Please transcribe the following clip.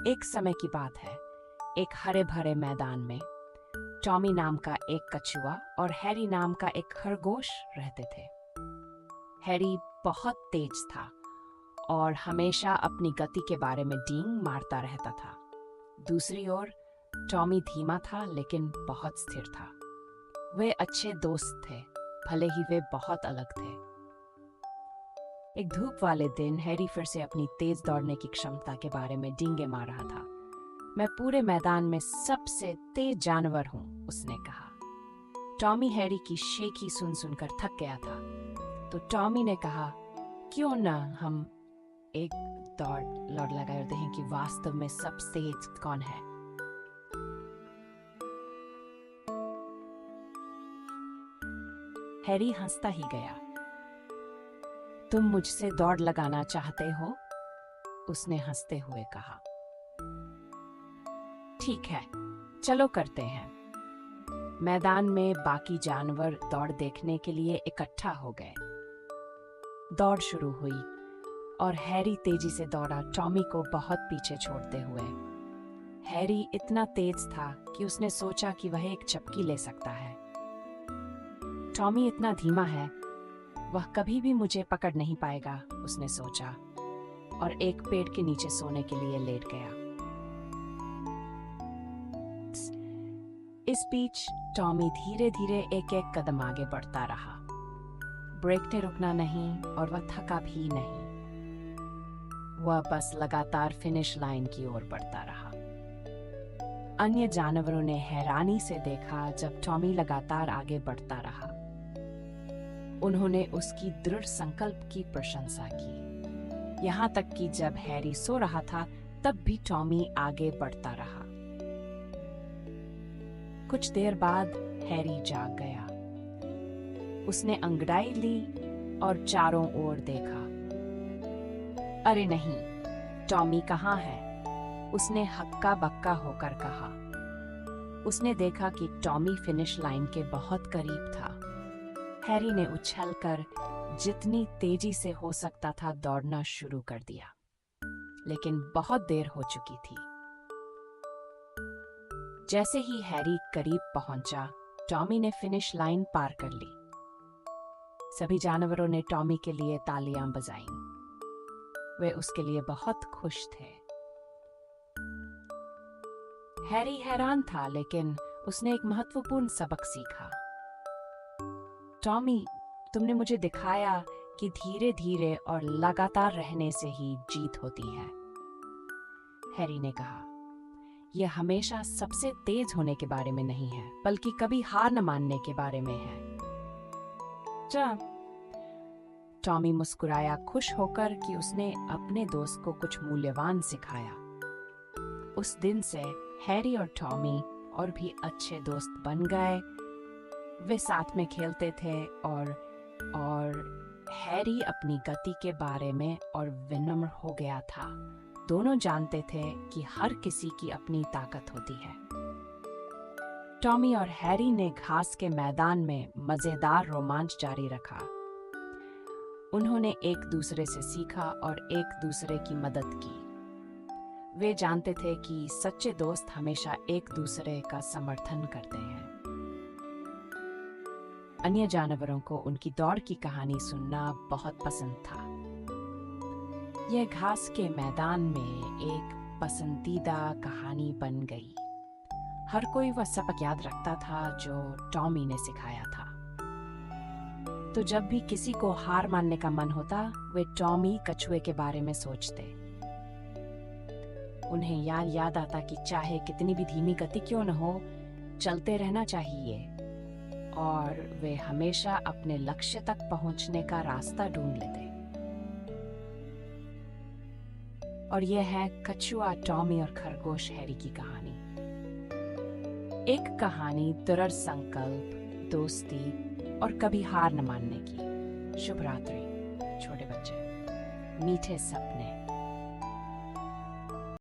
एक समय की बात है। एक हरे भरे मैदान में टॉमी नाम का एक कछुआ और हैरी नाम का एक खरगोश रहते थे। हैरी बहुत तेज था और हमेशा अपनी गति के बारे में डींग मारता रहता था। दूसरी ओर टॉमी धीमा था लेकिन बहुत स्थिर था। वे अच्छे दोस्त थे, भले ही वे बहुत अलग थे। एक धूप वाले दिन हैरी फिर से अपनी तेज दौड़ने की क्षमता के बारे में डींगे मार रहा था। मैं पूरे मैदान में सबसे तेज जानवर हूँ, उसने कहा। टॉमी हैरी की शेखी सुन सुनकर थक गया था, तो टॉमी ने कहा, क्यों ना हम एक लड़ लगाते हैं कि वास्तव में सबसे तेज कौन है। हैरी हंसता ही गया। तुम मुझसे दौड़ लगाना चाहते हो? उसने हंसते हुए कहा। ठीक है, चलो करते हैं। मैदान में बाकी जानवर दौड़ देखने के लिए इकट्ठा हो गए। दौड़ शुरू हुई और हैरी तेजी से दौड़ा, टॉमी को बहुत पीछे छोड़ते हुए। हैरी इतना तेज था कि उसने सोचा कि वह एक चपकी ले सकता है। टॉमी इतना धीमा है, वह कभी भी मुझे पकड़ नहीं पाएगा, उसने सोचा और एक पेड़ के नीचे सोने के लिए लेट गया। इस बीच टॉमी धीरे धीरे एक एक कदम आगे बढ़ता रहा। ब्रेक ने रुकना नहीं और वह थका भी नहीं। वह बस लगातार फिनिश लाइन की ओर बढ़ता रहा। अन्य जानवरों ने हैरानी से देखा जब टॉमी लगातार आगे बढ़ता रहा। उन्होंने उसकी दृढ़ संकल्प की प्रशंसा की। यहाँ तक कि जब हैरी सो रहा था तब भी टॉमी आगे बढ़ता रहा। कुछ देर बाद हैरी जाग गया। उसने अंगड़ाई ली और चारों ओर देखा। अरे नहीं, टॉमी कहाँ है? उसने हक्का बक्का होकर कहा। उसने देखा कि टॉमी फिनिश लाइन के बहुत करीब था। हैरी ने उछलकर जितनी तेजी से हो सकता था दौड़ना शुरू कर दिया, लेकिन बहुत देर हो चुकी थी। जैसे ही हैरी करीब पहुंचा, टॉमी ने फिनिश लाइन पार कर ली। सभी जानवरों ने टॉमी के लिए तालियां बजाईं। वे उसके लिए बहुत खुश थे। हैरी हैरान था, लेकिन उसने एक महत्वपूर्ण सबक सीखा। टॉमी, तुमने मुझे दिखाया कि धीरे धीरे और लगातार रहने से ही जीत होती है, हैरी ने कहा। यह हमेशा सबसे तेज होने के बारे में नहीं है, बल्कि कभी हार न मानने के बारे में है। टॉमी मुस्कुराया, खुश होकर कि उसने अपने दोस्त को कुछ मूल्यवान सिखाया। उस दिन से हैरी और टॉमी और भी अच्छे दोस्त बन गए। वे साथ में खेलते थे और हैरी अपनी गति के बारे में और विनम्र हो गया था। दोनों जानते थे कि हर किसी की अपनी ताकत होती है। टॉमी और हैरी ने घास के मैदान में मजेदार रोमांच जारी रखा। उन्होंने एक दूसरे से सीखा और एक दूसरे की मदद की। वे जानते थे कि सच्चे दोस्त हमेशा एक दूसरे का समर्थन करते हैं। अन्य जानवरों को उनकी दौड़ की कहानी सुनना बहुत पसंद था। यह घास के मैदान में एक पसंदीदा कहानी बन गई। हर कोई वह सबक याद रखता था जो टॉमी ने सिखाया था। तो जब भी किसी को हार मानने का मन होता, वे टॉमी कछुए के बारे में सोचते। उन्हें याद आता कि चाहे कितनी भी धीमी गति क्यों न हो, चलते रहना चाहिए और वे हमेशा अपने लक्ष्य तक पहुंचने का रास्ता ढूंढ लेते। और यह है कछुआ, टॉमी और खरगोश हैरी की कहानी। एक कहानी दृढ़ संकल्प, दोस्ती और कभी हार न मानने की। शुभ रात्रि छोटे बच्चे, मीठे सपने।